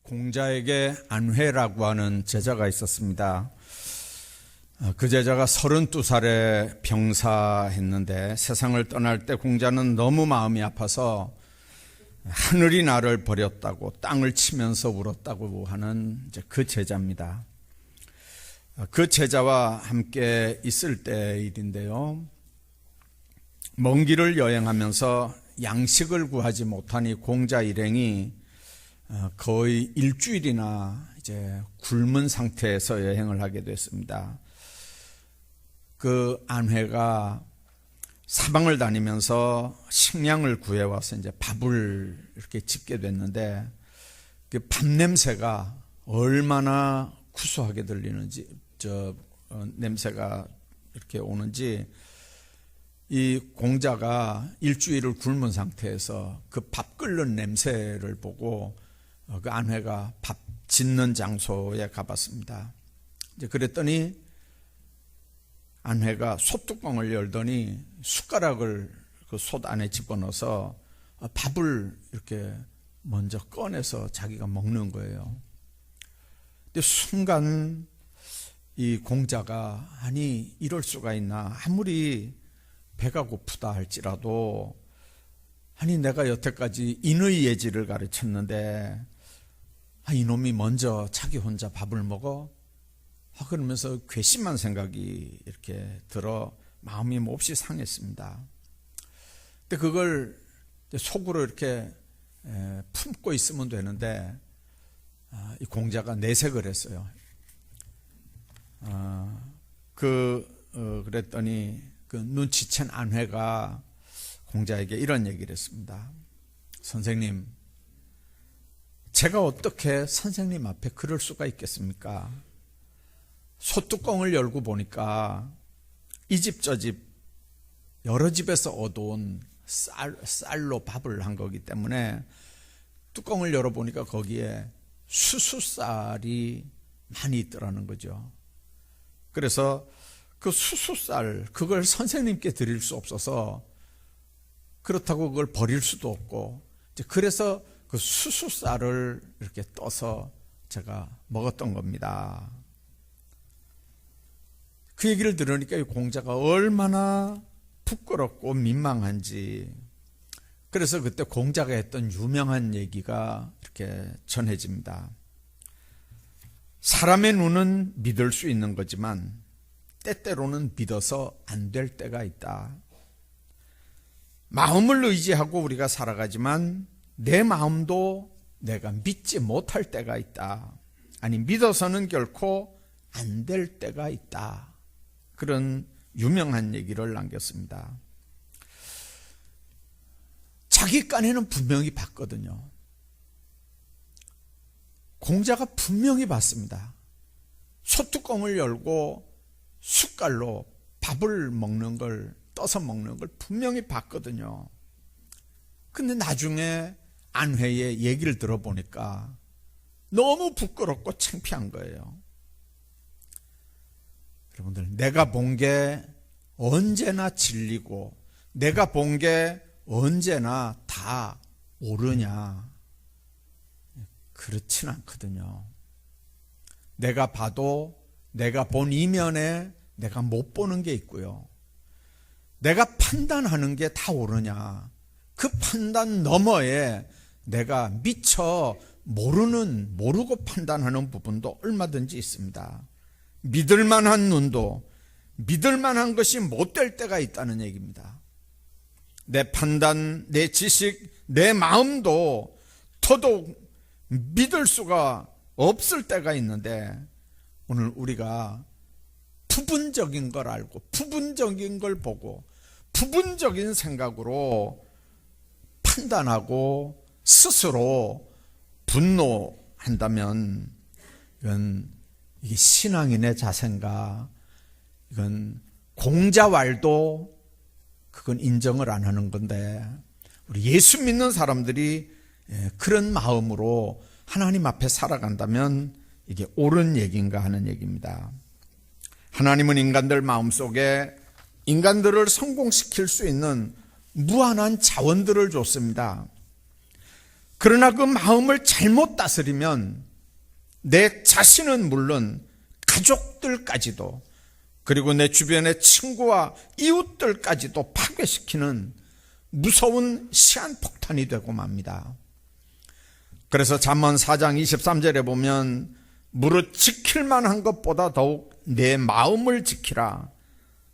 공자에게 안회라고 하는 제자가 있었습니다. 그 제자가 32살에 병사했는데 세상을 떠날 때 공자는 너무 마음이 아파서 하늘이 나를 버렸다고 땅을 치면서 울었다고 하는 그 제자입니다. 그 제자와 함께 있을 때 일인데요. 먼 길을 여행하면서 양식을 구하지 못하니 공자 일행이 거의 일주일이나 이제 굶은 상태에서 여행을 하게 됐습니다. 그 안회가 사방을 다니면서 식량을 구해와서 이제 밥을 이렇게 짓게 됐는데 그 밥 냄새가 얼마나 구수하게 들리는지, 냄새가 이렇게 오는지, 이 공자가 일주일을 굶은 상태에서 그 밥 끓는 냄새를 보고 그 안회가 밥 짓는 장소에 가봤습니다. 이제 그랬더니 안회가 솥뚜껑을 열더니 숟가락을 그 솥 안에 집어넣어서 밥을 이렇게 먼저 꺼내서 자기가 먹는 거예요. 근데 순간 이 공자가 아니 이럴 수가 있나, 아무리 배가 고프다 할지라도 아니 내가 여태까지 인의 예지를 가르쳤는데 이놈이 먼저 자기 혼자 밥을 먹어? 그러면서 괘씸한 생각이 이렇게 들어 마음이 몹시 상했습니다. 근데 그걸 속으로 이렇게 품고 있으면 되는데 이 공자가 내색을 했어요. 그랬더니 그 눈치챈 안회가 공자에게 이런 얘기를 했습니다. 선생님, 제가 어떻게 선생님 앞에 그럴 수가 있겠습니까? 솥뚜껑을 열고 보니까 이 집 저 집 여러 집에서 얻어온 쌀로 밥을 한 거기 때문에 뚜껑을 열어보니까 거기에 수수쌀이 많이 있더라는 거죠. 그래서 그 수수쌀, 그걸 선생님께 드릴 수 없어서, 그렇다고 그걸 버릴 수도 없고, 그래서 그 수수쌀을 이렇게 떠서 제가 먹었던 겁니다. 그 얘기를 들으니까 이 공자가 얼마나 부끄럽고 민망한지, 그래서 그때 공자가 했던 유명한 얘기가 이렇게 전해집니다. 사람의 눈은 믿을 수 있는 거지만 때때로는 믿어서 안 될 때가 있다. 마음을 의지하고 우리가 살아가지만 내 마음도 내가 믿지 못할 때가 있다. 아니, 믿어서는 결코 안 될 때가 있다. 그런 유명한 얘기를 남겼습니다. 자기 깐에는 분명히 봤거든요. 공자가 분명히 봤습니다. 솥뚜껑을 열고 숟갈로 밥을 먹는 걸, 떠서 먹는 걸 분명히 봤거든요. 근데 나중에 안회의 얘기를 들어보니까 너무 부끄럽고 창피한 거예요. 여러분들, 내가 본 게 언제나 진리고 내가 본 게 언제나 다 옳으냐? 그렇진 않거든요. 내가 봐도 내가 본 이면에 내가 못 보는 게 있고요. 내가 판단하는 게 다 옳으냐? 그 판단 너머에 내가 미처 모르고 판단하는 부분도 얼마든지 있습니다. 믿을 만한 눈도 믿을 만한 것이 못 될 때가 있다는 얘기입니다. 내 판단, 내 지식, 내 마음도 더더욱 믿을 수가 없을 때가 있는데, 오늘 우리가 부분적인 걸 알고 부분적인 걸 보고 부분적인 생각으로 판단하고 스스로 분노한다면 이게 신앙인의 자세인가? 이건 공자왈도 그건 인정을 안 하는 건데, 우리 예수 믿는 사람들이 그런 마음으로 하나님 앞에 살아간다면 이게 옳은 얘기인가 하는 얘기입니다. 하나님은 인간들 마음속에 인간들을 성공시킬 수 있는 무한한 자원들을 줬습니다. 그러나 그 마음을 잘못 다스리면 내 자신은 물론 가족들까지도, 그리고 내 주변의 친구와 이웃들까지도 파괴시키는 무서운 시한폭탄이 되고 맙니다. 그래서 잠언 4장 23절에 보면 무릇 지킬 만한 것보다 더욱 내 마음을 지키라.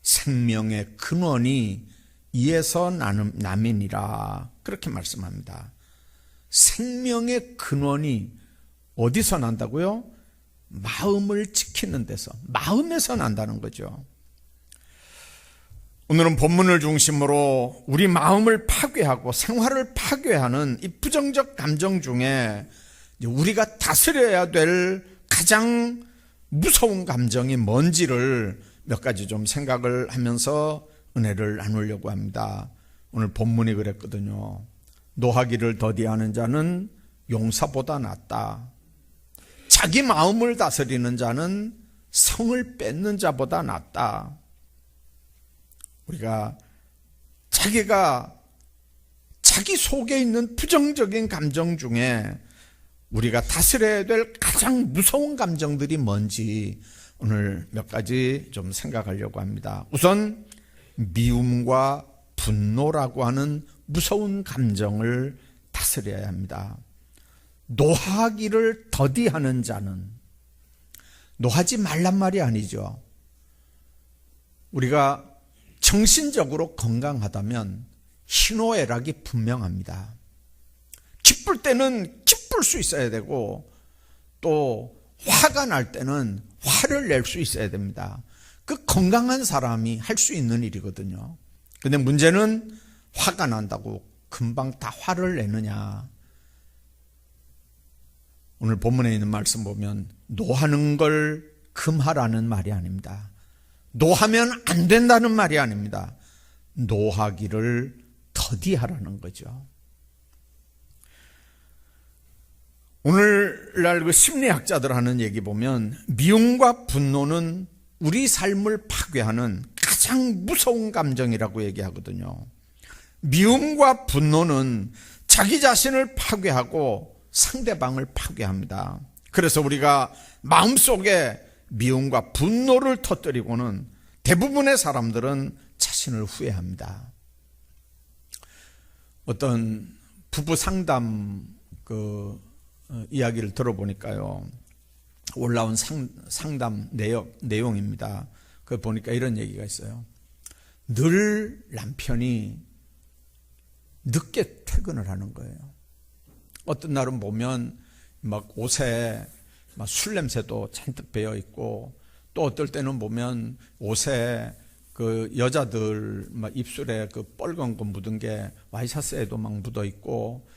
생명의 근원이 이에서 남이니라. 그렇게 말씀합니다. 생명의 근원이 어디서 난다고요? 마음을 지키는 데서, 마음에서 난다는 거죠. 오늘은 본문을 중심으로 우리 마음을 파괴하고 생활을 파괴하는 이 부정적 감정 중에 우리가 다스려야 될 가장 무서운 감정이 뭔지를 몇 가지 좀 생각을 하면서 은혜를 나누려고 합니다. 오늘 본문이 그랬거든요. 노하기를 더디하는 자는 용사보다 낫다. 자기 마음을 다스리는 자는 성을 뺏는 자보다 낫다. 우리가 자기 속에 있는 부정적인 감정 중에 우리가 다스려야 될 가장 무서운 감정들이 뭔지 오늘 몇 가지 좀 생각하려고 합니다. 우선 미움과 분노라고 하는 무서운 감정을 다스려야 합니다. 노하기를 더디하는 자는, 노하지 말란 말이 아니죠. 우리가 정신적으로 건강하다면 희노애락이 분명합니다. 기쁠 때는 기쁠 수 있어야 되고, 또 화가 날 때는 화를 낼 수 있어야 됩니다. 그 건강한 사람이 할 수 있는 일이거든요. 근데 문제는 화가 난다고 금방 다 화를 내느냐. 오늘 본문에 있는 말씀 보면 노하는 걸 금하라는 말이 아닙니다. 노하면 안 된다는 말이 아닙니다. 노하기를 더디하라는 거죠. 오늘날 그 심리학자들 하는 얘기 보면 미움과 분노는 우리 삶을 파괴하는 가장 무서운 감정이라고 얘기하거든요. 미움과 분노는 자기 자신을 파괴하고 상대방을 파괴합니다. 그래서 우리가 마음속에 미움과 분노를 터뜨리고는 대부분의 사람들은 자신을 후회합니다. 어떤 부부 상담 이야기를 들어보니까요, 올라온 상담 내용입니다. 그 보니까 이런 얘기가 있어요. 늘 남편이 늦게 퇴근을 하는 거예요. 어떤 날은 보면 막 옷에 막 술 냄새도 잔뜩 배어 있고, 또 어떨 때는 보면 옷에 그 여자들 막 입술에 그 빨간 거 묻은 게 와이셔츠에도 막 묻어 있고,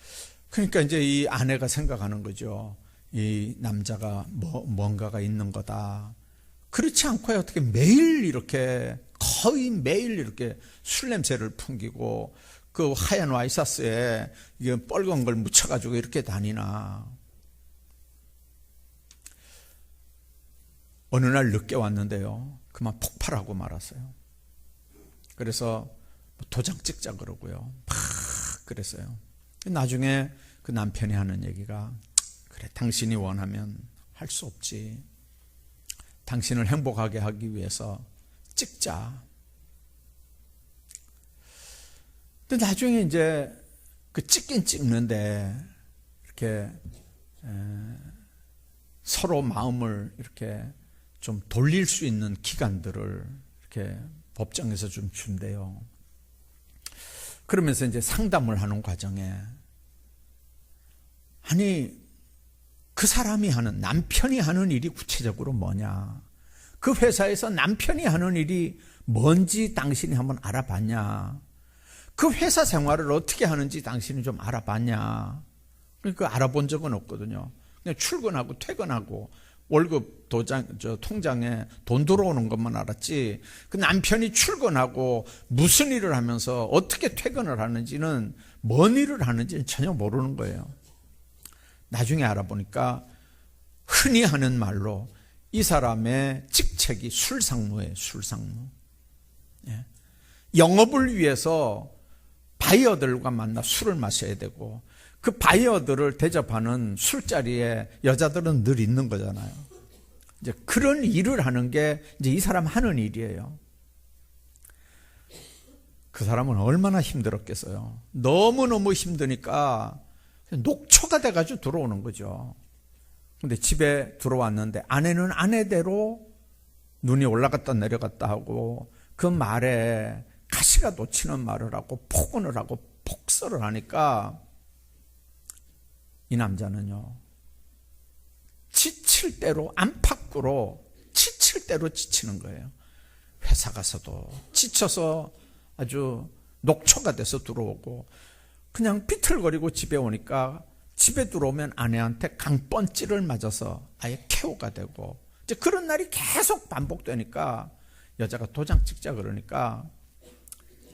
그러니까 이제 이 아내가 생각하는 거죠. 이 남자가 뭔가가 있는 거다. 그렇지 않고야 어떻게 거의 매일 이렇게 술 냄새를 풍기고 그 하얀 와이셔츠에 이게 빨간 걸 묻혀가지고 이렇게 다니나. 어느 날 늦게 왔는데요, 그만 폭발하고 말았어요. 그래서 도장 찍자 그러고요, 막 그랬어요. 나중에 그 남편이 하는 얘기가, 그래, 당신이 원하면 할 수 없지. 당신을 행복하게 하기 위해서 찍자. 근데 나중에 이제 그 찍긴 찍는데 이렇게 서로 마음을 이렇게 좀 돌릴 수 있는 기간들을 이렇게 법정에서 좀 준대요. 그러면서 이제 상담을 하는 과정에, 아니, 그 사람이 하는, 남편이 하는 일이 구체적으로 뭐냐, 그 회사에서 남편이 하는 일이 뭔지 당신이 한번 알아봤냐, 그 회사 생활을 어떻게 하는지 당신이 좀 알아봤냐. 그러니까 알아본 적은 없거든요. 그냥 출근하고 퇴근하고 월급 통장에 돈 들어오는 것만 알았지, 그 남편이 출근하고 무슨 일을 하면서 어떻게 퇴근을 하는지는, 뭔 일을 하는지는 전혀 모르는 거예요. 나중에 알아보니까 흔히 하는 말로 이 사람의 직책이 술상무예요. 술상무. 예. 영업을 위해서 바이어들과 만나 술을 마셔야 되고, 그 바이어들을 대접하는 술자리에 여자들은 늘 있는 거잖아요. 이제 그런 일을 하는 게 이제 이 사람 하는 일이에요. 그 사람은 얼마나 힘들었겠어요. 너무너무 힘드니까 녹초가 돼가지고 들어오는 거죠. 근데 집에 들어왔는데 아내는 아내대로 눈이 올라갔다 내려갔다 하고 그 말에 가시가 놓치는 말을 하고 폭언을 하고 폭설을 하니까 이 남자는요, 지칠 대로 안팎으로 지칠 대로 지치는 거예요. 회사 가서도 지쳐서 아주 녹초가 돼서 들어오고, 그냥 비틀거리고 집에 오니까 집에 들어오면 아내한테 강번찌를 맞아서 아예 KO가 되고, 이제 그런 날이 계속 반복되니까 여자가 도장 찍자 그러니까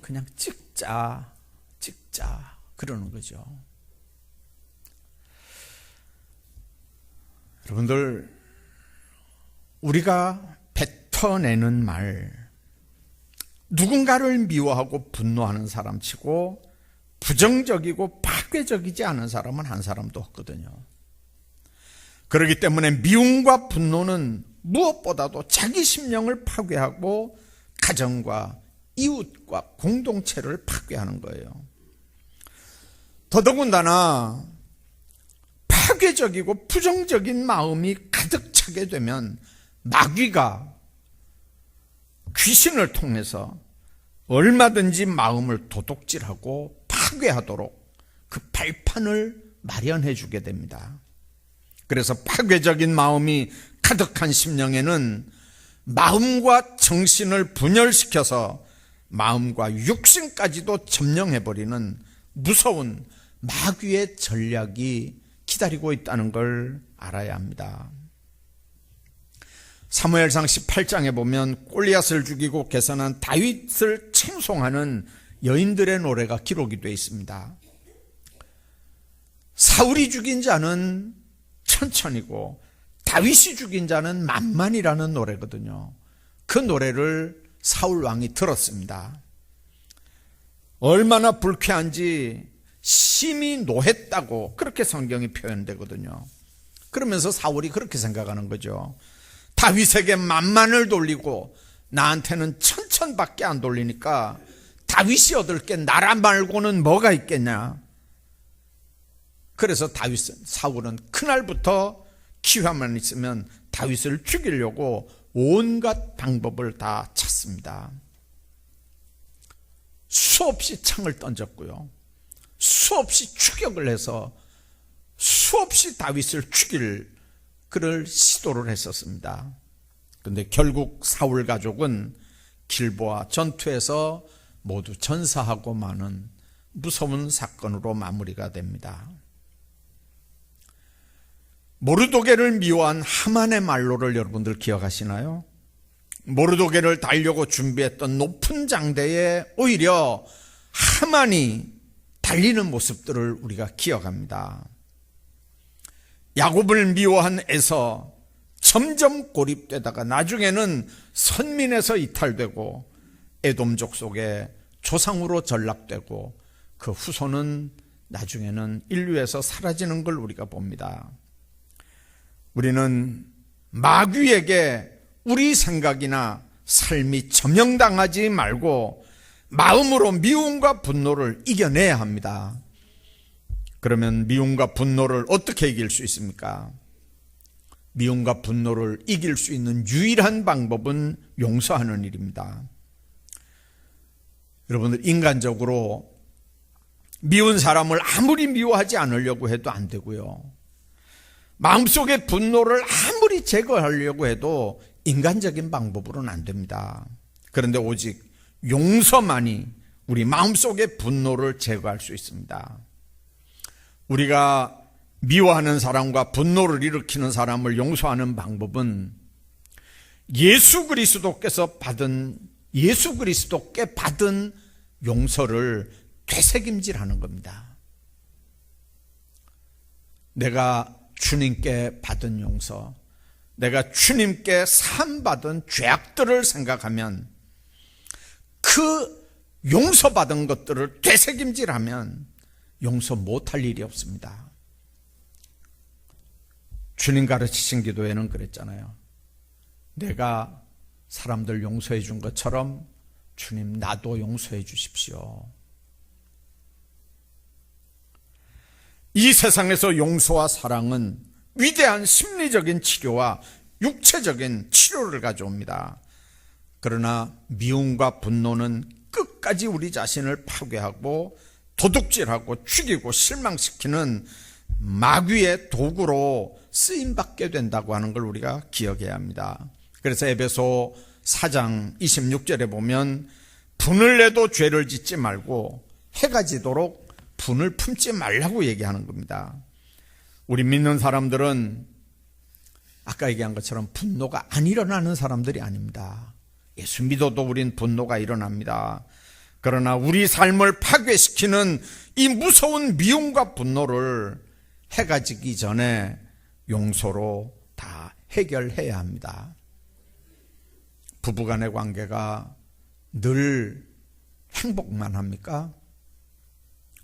그냥 찍자 그러는 거죠. 여러분들, 우리가 뱉어내는 말, 누군가를 미워하고 분노하는 사람 치고 부정적이고 파괴적이지 않은 사람은 한 사람도 없거든요. 그렇기 때문에 미움과 분노는 무엇보다도 자기 심령을 파괴하고 가정과 이웃과 공동체를 파괴하는 거예요. 더더군다나 파괴적이고 부정적인 마음이 가득 차게 되면 마귀가 귀신을 통해서 얼마든지 마음을 도둑질하고 파괴하도록 그 발판을 마련해 주게 됩니다. 그래서 파괴적인 마음이 가득한 심령에는 마음과 정신을 분열시켜서 마음과 육신까지도 점령해버리는 무서운 마귀의 전략이 기다리고 있다는 걸 알아야 합니다. 사무엘상 18장에 보면 골리앗을 죽이고 개선한 다윗을 칭송하는 여인들의 노래가 기록이 되어 있습니다. 사울이 죽인 자는 천천히고 다윗이 죽인 자는 만만이라는 노래거든요. 그 노래를 사울 왕이 들었습니다. 얼마나 불쾌한지 심히 노했다고 그렇게 성경이 표현되거든요. 그러면서 사울이 그렇게 생각하는 거죠. 다윗에게 만만을 돌리고 나한테는 천천밖에 안 돌리니까 다윗이 얻을 게 나라 말고는 뭐가 있겠냐. 그래서 사울은 그날부터 기회만 있으면 다윗을 죽이려고 온갖 방법을 다 찾습니다. 수없이 창을 던졌고요, 수없이 추격을 해서 수없이 다윗을 죽일 그를 시도를 했었습니다. 그런데 결국 사울 가족은 길보아 전투에서 모두 전사하고 마는 무서운 사건으로 마무리가 됩니다. 모르도게를 미워한 하만의 말로를 여러분들 기억하시나요? 모르도게를 달려고 준비했던 높은 장대에 오히려 하만이 달리는 모습들을 우리가 기억합니다. 야곱을 미워한 에서 점점 고립되다가 나중에는 선민에서 이탈되고 에돔족 속에 조상으로 전락되고 그 후손은 나중에는 인류에서 사라지는 걸 우리가 봅니다. 우리는 마귀에게 우리 생각이나 삶이 점령당하지 말고 마음으로 미움과 분노를 이겨내야 합니다. 그러면 미움과 분노를 어떻게 이길 수 있습니까? 미움과 분노를 이길 수 있는 유일한 방법은 용서하는 일입니다. 여러분들, 인간적으로 미운 사람을 아무리 미워하지 않으려고 해도 안 되고요, 마음속의 분노를 아무리 제거하려고 해도 인간적인 방법으로는 안 됩니다. 그런데 오직 용서만이 우리 마음속의 분노를 제거할 수 있습니다. 우리가 미워하는 사람과 분노를 일으키는 사람을 용서하는 방법은 예수 그리스도께 받은 용서를 되새김질하는 겁니다. 내가 주님께 받은 용서, 내가 주님께 사함받은 죄악들을 생각하면 그 용서받은 것들을 되새김질하면 용서 못할 일이 없습니다. 주님 가르치신 기도에는 그랬잖아요. 내가 사람들 용서해 준 것처럼 주님 나도 용서해 주십시오. 이 세상에서 용서와 사랑은 위대한 심리적인 치료와 육체적인 치료를 가져옵니다. 그러나 미움과 분노는 끝까지 우리 자신을 파괴하고 도둑질하고 죽이고 실망시키는 마귀의 도구로 쓰임받게 된다고 하는 걸 우리가 기억해야 합니다. 그래서 에베소 4장 26절에 보면 분을 내도 죄를 짓지 말고 해가 지도록 분을 품지 말라고 얘기하는 겁니다. 우리 믿는 사람들은 아까 얘기한 것처럼 분노가 안 일어나는 사람들이 아닙니다. 예수 믿어도 우린 분노가 일어납니다. 그러나 우리 삶을 파괴시키는 이 무서운 미움과 분노를 해가 지기 전에 용서로 다 해결해야 합니다. 부부간의 관계가 늘 행복만 합니까?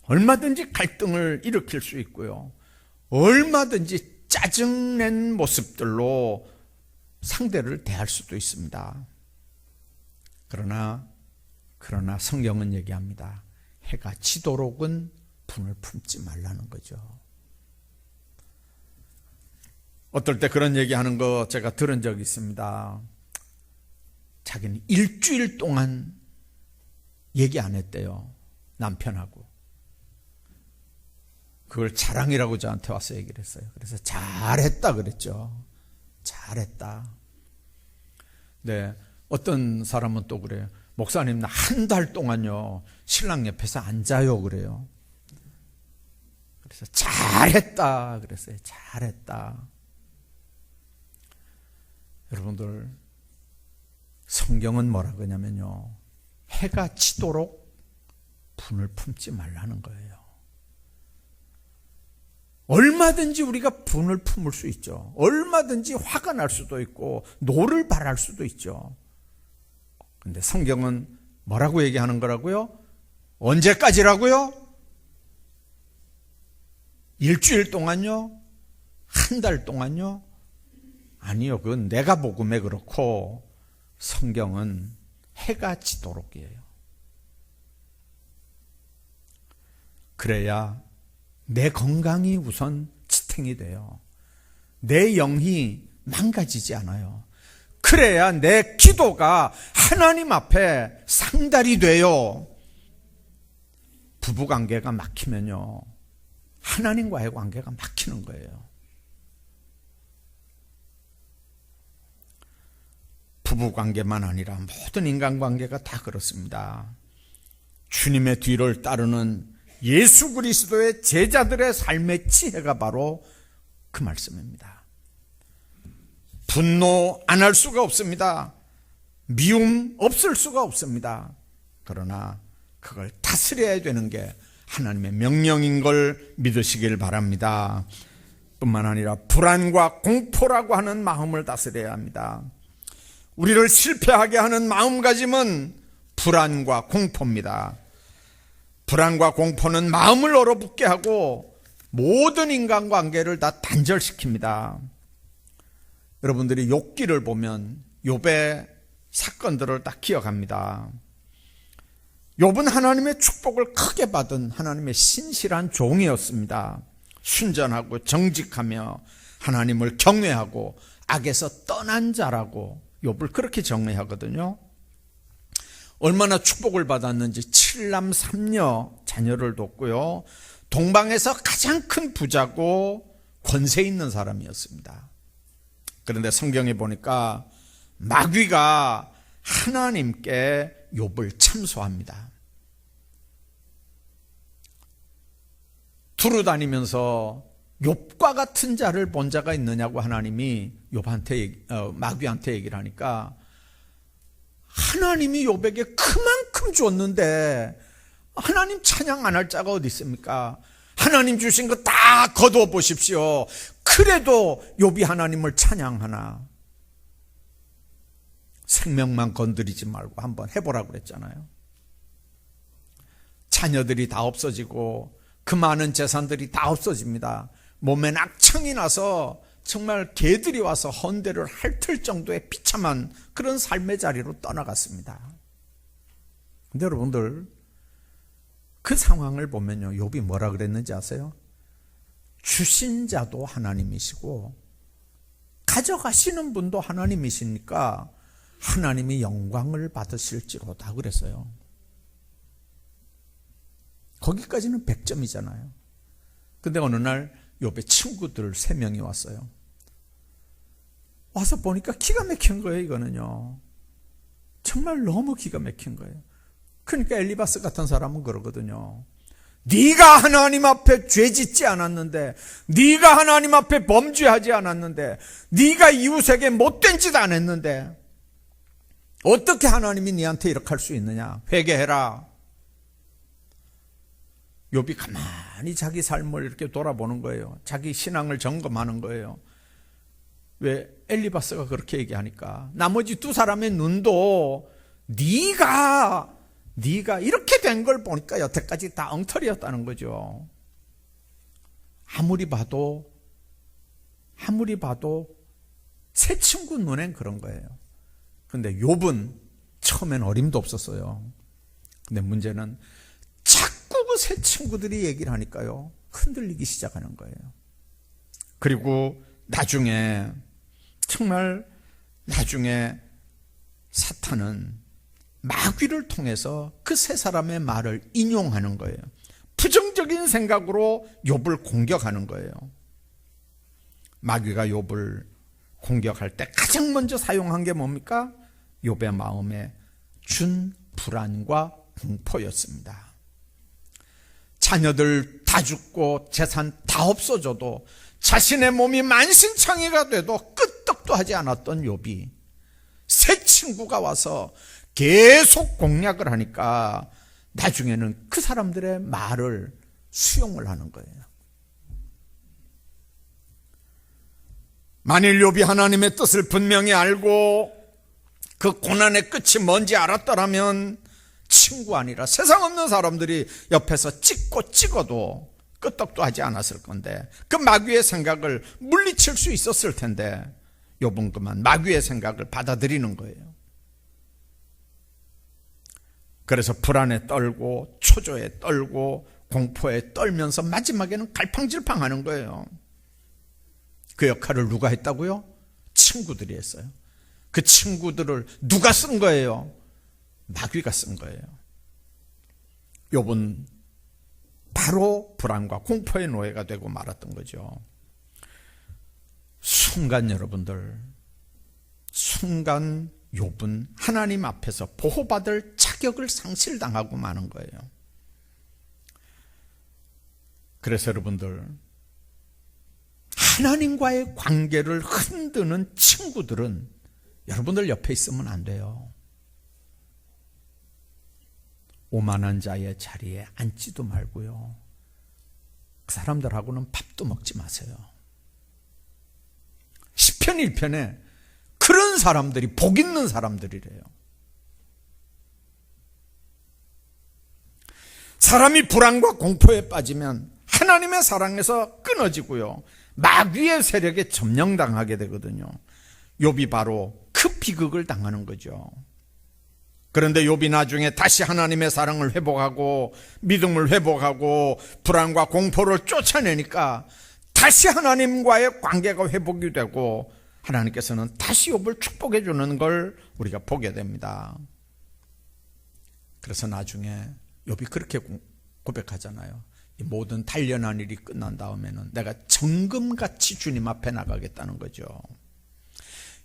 얼마든지 갈등을 일으킬 수 있고요. 얼마든지 짜증낸 모습들로 상대를 대할 수도 있습니다. 그러나 성경은 얘기합니다. 해가 지도록은 분을 품지 말라는 거죠. 어떨 때 그런 얘기하는 거 제가 들은 적이 있습니다. 자기는 일주일 동안 얘기 안 했대요. 남편하고. 그걸 자랑이라고 저한테 와서 얘기를 했어요. 그래서 잘했다 그랬죠. 잘했다. 네, 어떤 사람은 또 그래요. 목사님 나 한 달 동안요 신랑 옆에서 안 자요 그래요. 그래서 잘했다 그랬어요. 잘했다. 여러분들 성경은 뭐라 그러냐면요, 해가 지도록 분을 품지 말라는 거예요. 얼마든지 우리가 분을 품을 수 있죠. 얼마든지 화가 날 수도 있고 노를 발할 수도 있죠. 근데 성경은 뭐라고 얘기하는 거라고요? 언제까지라고요? 일주일 동안요? 한 달 동안요? 아니요, 그건 내가 복음에 그렇고 성경은 해가 지도록이에요. 그래야 내 건강이 우선 지탱이 돼요. 내 영이 망가지지 않아요. 그래야 내 기도가 하나님 앞에 상달이 돼요. 부부관계가 막히면요, 하나님과의 관계가 막히는 거예요. 부부관계만 아니라 모든 인간관계가 다 그렇습니다. 주님의 뒤를 따르는 예수 그리스도의 제자들의 삶의 지혜가 바로 그 말씀입니다. 분노 안 할 수가 없습니다. 미움 없을 수가 없습니다. 그러나 그걸 다스려야 되는 게 하나님의 명령인 걸 믿으시길 바랍니다. 뿐만 아니라 불안과 공포라고 하는 마음을 다스려야 합니다. 우리를 실패하게 하는 마음가짐은 불안과 공포입니다. 불안과 공포는 마음을 얼어붙게 하고 모든 인간관계를 다 단절시킵니다. 여러분들이 욥기를 보면 욥의 사건들을 딱 기억합니다. 욥은 하나님의 축복을 크게 받은 하나님의 신실한 종이었습니다. 순전하고 정직하며 하나님을 경외하고 악에서 떠난 자라고 욥을 그렇게 정의하거든요. 얼마나 축복을 받았는지 7남 3녀 자녀를 뒀고요, 동방에서 가장 큰 부자고 권세 있는 사람이었습니다. 그런데 성경에 보니까 마귀가 하나님께 욥을 참소합니다. 두루 다니면서 욥과 같은 자를 본 자가 있느냐고 하나님이 마귀한테 얘기를 하니까, 하나님이 욥에게 그만큼 줬는데 하나님 찬양 안 할 자가 어디 있습니까? 하나님 주신 거 다 거두어 보십시오. 그래도 욥이 하나님을 찬양하나? 생명만 건드리지 말고 한번 해보라고 그랬잖아요. 자녀들이 다 없어지고 그 많은 재산들이 다 없어집니다. 몸에 낙청이 나서 정말 개들이 와서 헌대를 핥을 정도의 비참한 그런 삶의 자리로 떠나갔습니다. 근데 여러분들, 그 상황을 보면요, 욥이 뭐라 그랬는지 아세요? 주신 자도 하나님이시고 가져가시는 분도 하나님이시니까 하나님이 영광을 받으실지로다 그랬어요. 거기까지는 100점이잖아요. 근데 어느 날 욥의 친구들 3명이 왔어요. 와서 보니까 기가 막힌 거예요. 이거는요, 정말 너무 기가 막힌 거예요. 그러니까 엘리바스 같은 사람은 그러거든요. 네가 하나님 앞에 죄짓지 않았는데, 네가 하나님 앞에 범죄하지 않았는데, 네가 이웃에게 못된 짓 안 했는데 어떻게 하나님이 네한테 이렇게 할 수 있느냐? 회개해라. 욥이 가만히 자기 삶을 이렇게 돌아보는 거예요. 자기 신앙을 점검하는 거예요. 왜? 엘리바스가 그렇게 얘기하니까 나머지 2사람의 눈도 네가 이렇게 된 걸 보니까 여태까지 다 엉터리였다는 거죠. 아무리 봐도 새 친구 눈엔 그런 거예요. 근데 욥은 처음엔 어림도 없었어요. 근데 문제는 자꾸 그 새 친구들이 얘기를 하니까요, 흔들리기 시작하는 거예요. 그리고 정말 나중에 사탄은 마귀를 통해서 그 3사람의 말을 인용하는 거예요. 부정적인 생각으로 욥을 공격하는 거예요. 마귀가 욥을 공격할 때 가장 먼저 사용한 게 뭡니까? 욥의 마음에 준 불안과 공포였습니다. 자녀들 다 죽고 재산 다 없어져도, 자신의 몸이 만신창이가 돼도 끄떡도 하지 않았던 욥이 새 친구가 와서 계속 공략을 하니까 나중에는 그 사람들의 말을 수용을 하는 거예요. 만일 욥이 하나님의 뜻을 분명히 알고 그 고난의 끝이 뭔지 알았더라면 친구 아니라 세상 없는 사람들이 옆에서 찍어도 끄떡도 하지 않았을 건데, 그 마귀의 생각을 물리칠 수 있었을 텐데 욥은 그만 마귀의 생각을 받아들이는 거예요. 그래서 불안에 떨고 초조에 떨고 공포에 떨면서 마지막에는 갈팡질팡하는 거예요. 그 역할을 누가 했다고요? 친구들이 했어요. 그 친구들을 누가 쓴 거예요? 마귀가 쓴 거예요. 욥은 바로 불안과 공포의 노예가 되고 말았던 거죠. 순간 욥은 하나님 앞에서 보호받을 자격을 상실당하고 마는 거예요. 그래서 여러분들, 하나님과의 관계를 흔드는 친구들은 여러분들 옆에 있으면 안 돼요. 오만한 자의 자리에 앉지도 말고요, 그 사람들하고는 밥도 먹지 마세요. 시편 1편에 그런 사람들이 복 있는 사람들이래요. 사람이 불안과 공포에 빠지면 하나님의 사랑에서 끊어지고요, 마귀의 세력에 점령당하게 되거든요. 욥이 바로 그 비극을 당하는 거죠. 그런데 욥이 나중에 다시 하나님의 사랑을 회복하고 믿음을 회복하고 불안과 공포를 쫓아내니까 다시 하나님과의 관계가 회복이 되고 하나님께서는 다시 욥을 축복해 주는 걸 우리가 보게 됩니다. 그래서 나중에 욥이 그렇게 고백하잖아요. 이 모든 단련한 일이 끝난 다음에는 내가 정금같이 주님 앞에 나가겠다는 거죠.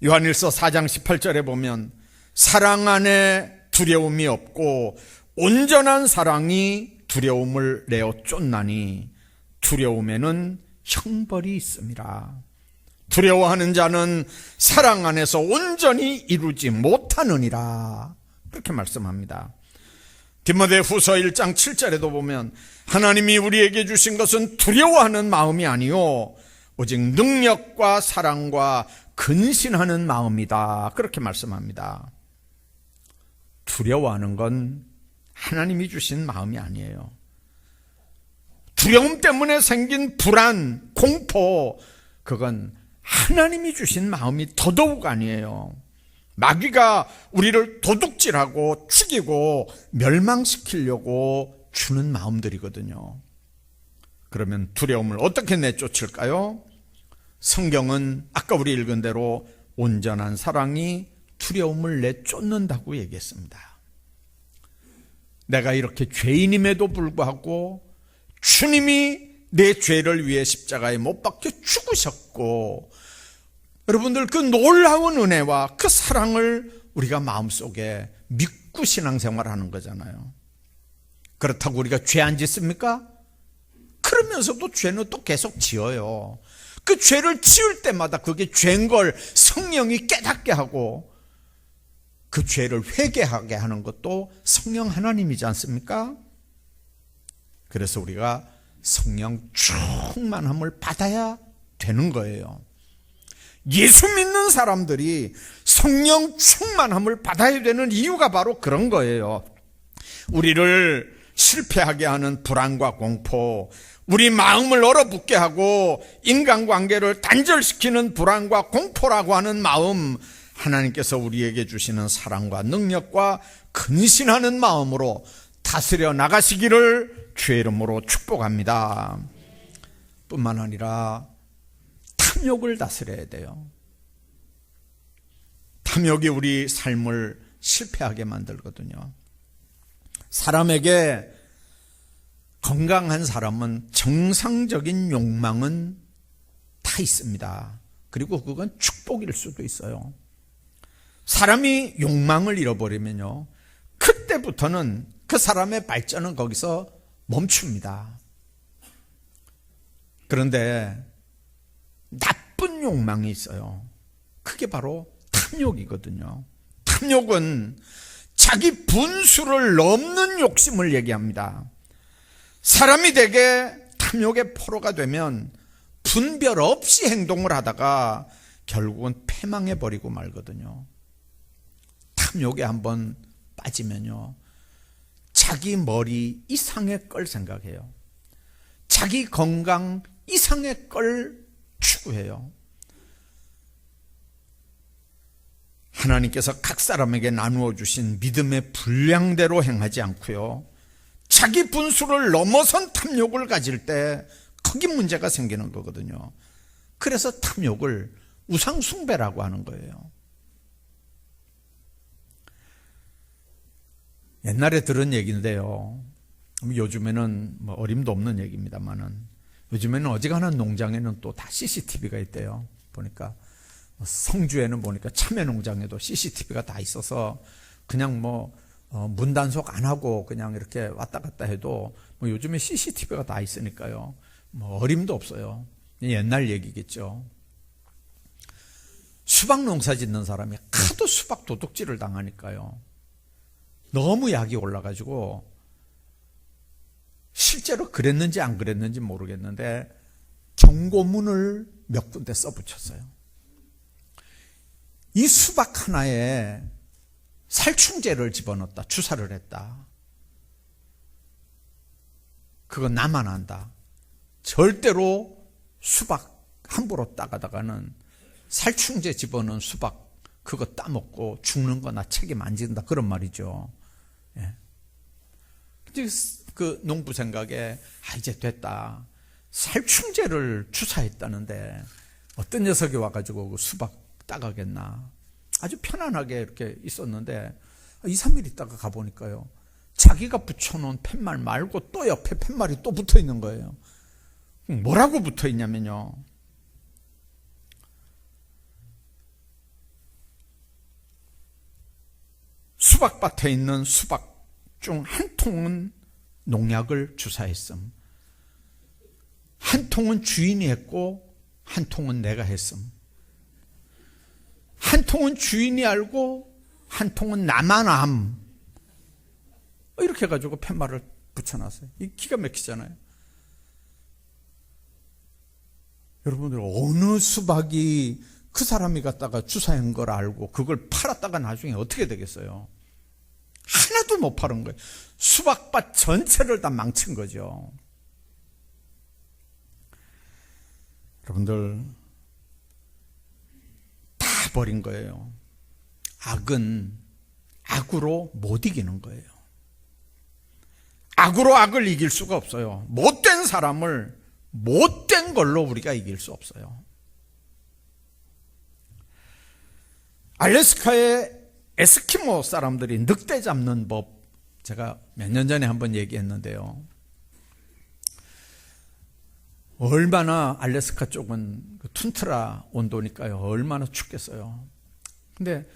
요한일서 4장 18절에 보면 사랑 안에 두려움이 없고 온전한 사랑이 두려움을 내어 쫓나니 두려움에는 형벌이 있음이라. 두려워하는 자는 사랑 안에서 온전히 이루지 못하느니라. 그렇게 말씀합니다. 디모데후서 1장 7절에도 보면 하나님이 우리에게 주신 것은 두려워하는 마음이 아니요 오직 능력과 사랑과 근신하는 마음이다. 그렇게 말씀합니다. 두려워하는 건 하나님이 주신 마음이 아니에요. 두려움 때문에 생긴 불안, 공포, 그건 하나님이 주신 마음이 더더욱 아니에요. 마귀가 우리를 도둑질하고 죽이고 멸망시키려고 주는 마음들이거든요. 그러면 두려움을 어떻게 내쫓을까요? 성경은 아까 우리 읽은 대로 온전한 사랑이 두려움을 내쫓는다고 얘기했습니다. 내가 이렇게 죄인임에도 불구하고 주님이 내 죄를 위해 십자가에 못 박혀 죽으셨고, 여러분들 그 놀라운 은혜와 그 사랑을 우리가 마음속에 믿고 신앙생활하는 거잖아요. 그렇다고 우리가 죄 안 짓습니까? 그러면서도 죄는 또 계속 지어요. 그 죄를 지을 때마다 그게 죄인 걸 성령이 깨닫게 하고 그 죄를 회개하게 하는 것도 성령 하나님이지 않습니까? 그래서 우리가 성령 충만함을 받아야 되는 거예요. 예수 믿는 사람들이 성령 충만함을 받아야 되는 이유가 바로 그런 거예요. 우리를 실패하게 하는 불안과 공포, 우리 마음을 얼어붙게 하고 인간관계를 단절시키는 불안과 공포라고 하는 마음, 하나님께서 우리에게 주시는 사랑과 능력과 근신하는 마음으로 다스려 나가시기를 주의 이름으로 축복합니다. 뿐만 아니라 탐욕을 다스려야 돼요. 탐욕이 우리 삶을 실패하게 만들거든요. 사람에게, 건강한 사람은 정상적인 욕망은 다 있습니다. 그리고 그건 축복일 수도 있어요. 사람이 욕망을 잃어버리면요, 그때부터는 그 사람의 발전은 거기서 멈춥니다. 그런데 나쁜 욕망이 있어요. 그게 바로 탐욕이거든요. 탐욕은 자기 분수를 넘는 욕심을 얘기합니다. 사람이 대개 탐욕의 포로가 되면 분별 없이 행동을 하다가 결국은 패망해버리고 말거든요. 탐욕에 한번 빠지면요, 자기 머리 이상의 걸 생각해요. 자기 건강 이상의 걸 추구해요. 하나님께서 각 사람에게 나누어 주신 믿음의 분량대로 행하지 않고요, 자기 분수를 넘어선 탐욕을 가질 때 거기 문제가 생기는 거거든요. 그래서 탐욕을 우상숭배라고 하는 거예요. 옛날에 들은 얘기인데요, 요즘에는 뭐 어림도 없는 얘기입니다만은, 요즘에는 어지간한 농장에는 또 다 CCTV가 있대요. 보니까 성주에는 보니까 참외 농장에도 CCTV가 다 있어서 그냥 문 단속 안 하고 그냥 이렇게 왔다 갔다 해도 요즘에 CCTV가 다 있으니까요, 어림도 없어요. 옛날 얘기겠죠. 수박 농사 짓는 사람이 하도 수박 도둑질을 당하니까요, 너무 약이 올라가지고 실제로 그랬는지 안 그랬는지 모르겠는데 경고문을 몇 군데 써붙였어요. 이 수박 하나에 살충제를 집어넣었다, 주사를 했다, 그거 나만 안다, 절대로 수박 함부로 따가다가는 살충제 집어넣은 수박 그거 따먹고 죽는 거 나 책임 안 진다, 그런 말이죠. 예. 그 농부 생각에 이제 됐다, 살충제를 주사했다는데 어떤 녀석이 와가지고 그 수박 따가겠나, 아주 편안하게 이렇게 있었는데 2, 3일 있다가 가보니까요, 자기가 붙여놓은 팻말 말고 또 옆에 팻말이 또 붙어있는 거예요. 뭐라고 붙어있냐면요, 수박밭에 있는 수박 중 한 통은 농약을 주사했음, 한 통은 주인이 했고 한 통은 내가 했음, 한 통은 주인이 알고 한 통은 나만 암, 이렇게 해가지고 팻말을 붙여놨어요. 이 기가 막히잖아요. 여러분들, 어느 수박이 그 사람이 갖다가 주사한 걸 알고 그걸 팔았다가 나중에 어떻게 되겠어요? 하나도 못 파는 거예요. 수박밭 전체를 다 망친 거죠. 여러분들 다 버린 거예요. 악은 악으로 못 이기는 거예요. 악으로 악을 이길 수가 없어요. 못된 사람을 못된 걸로 우리가 이길 수 없어요. 알래스카의 에스키모 사람들이 늑대 잡는 법, 제가 몇 년 전에 한번 얘기했는데요. 얼마나 알래스카 쪽은 툰트라 온도니까요. 얼마나 춥겠어요. 근데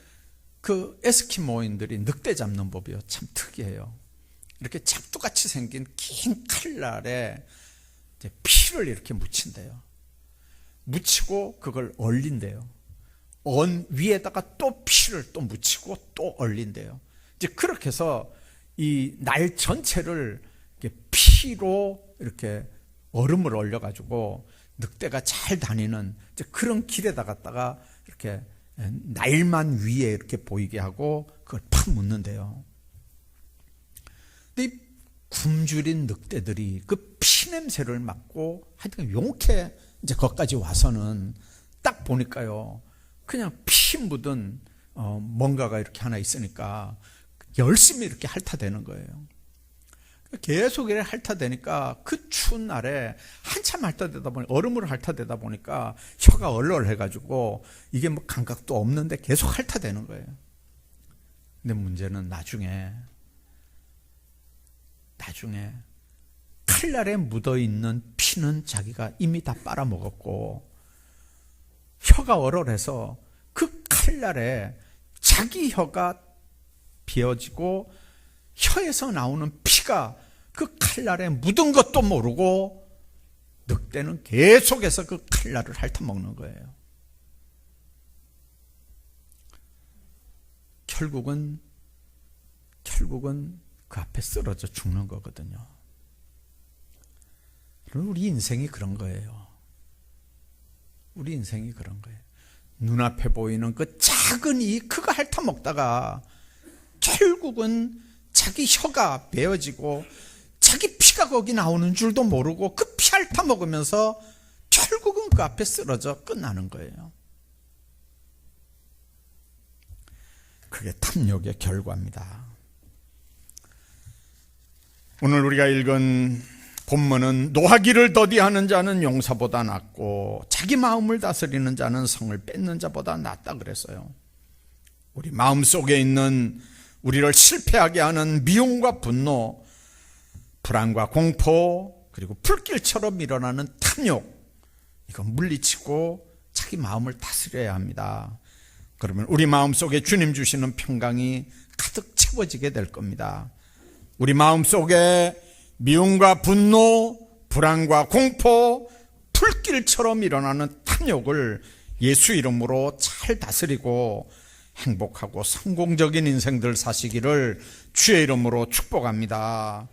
그 에스키모인들이 늑대 잡는 법이요. 참 특이해요. 이렇게 잡두같이 생긴 긴 칼날에 피를 이렇게 묻힌대요. 묻히고 그걸 얼린대요. 언 위에다가 또 피를 또 묻히고 또 얼린대요. 이제 그렇게 해서 이 날 전체를 이렇게 피로 이렇게 얼음을 얼려가지고 늑대가 잘 다니는 이제 그런 길에다 갖다가 이렇게 날만 위에 이렇게 보이게 하고 그걸 팍 묻는데요. 근데 이 굶주린 늑대들이 그 피냄새를 맡고 하여튼 용케 이제 거기까지 와서는 딱 보니까요. 그냥 피 묻은 뭔가가 이렇게 하나 있으니까 열심히 이렇게 핥아대는 거예요. 계속 이렇게 핥아대니까 그 추운 날에 한참 핥아대다 보니 얼음으로 핥아대다 보니까 혀가 얼얼해가지고 이게 뭐 감각도 없는데 계속 핥아대는 거예요. 근데 문제는 나중에 칼날에 묻어있는 피는 자기가 이미 다 빨아먹었고 혀가 얼얼해서 그 칼날에 자기 혀가 베어지고 혀에서 나오는 피가 그 칼날에 묻은 것도 모르고 늑대는 계속해서 그 칼날을 핥아먹는 거예요. 결국은 그 앞에 쓰러져 죽는 거거든요. 우리 인생이 그런 거예요. 우리 인생이 그런 거예요. 눈앞에 보이는 그 작은 그거 핥아먹다가 결국은 자기 혀가 베어지고 자기 피가 거기 나오는 줄도 모르고 그 피 핥아먹으면서 결국은 그 앞에 쓰러져 끝나는 거예요. 그게 탐욕의 결과입니다. 오늘 우리가 읽은 본문은 노하기를 더디하는 자는 용사보다 낫고 자기 마음을 다스리는 자는 성을 뺏는 자보다 낫다 그랬어요. 우리 마음속에 있는 우리를 실패하게 하는 미움과 분노, 불안과 공포, 그리고 불길처럼 일어나는 탐욕, 이거 물리치고 자기 마음을 다스려야 합니다. 그러면 우리 마음속에 주님 주시는 평강이 가득 채워지게 될 겁니다. 우리 마음속에 미움과 분노, 불안과 공포, 불길처럼 일어나는 탐욕을 예수 이름으로 잘 다스리고 행복하고 성공적인 인생들 사시기를 주의 이름으로 축복합니다.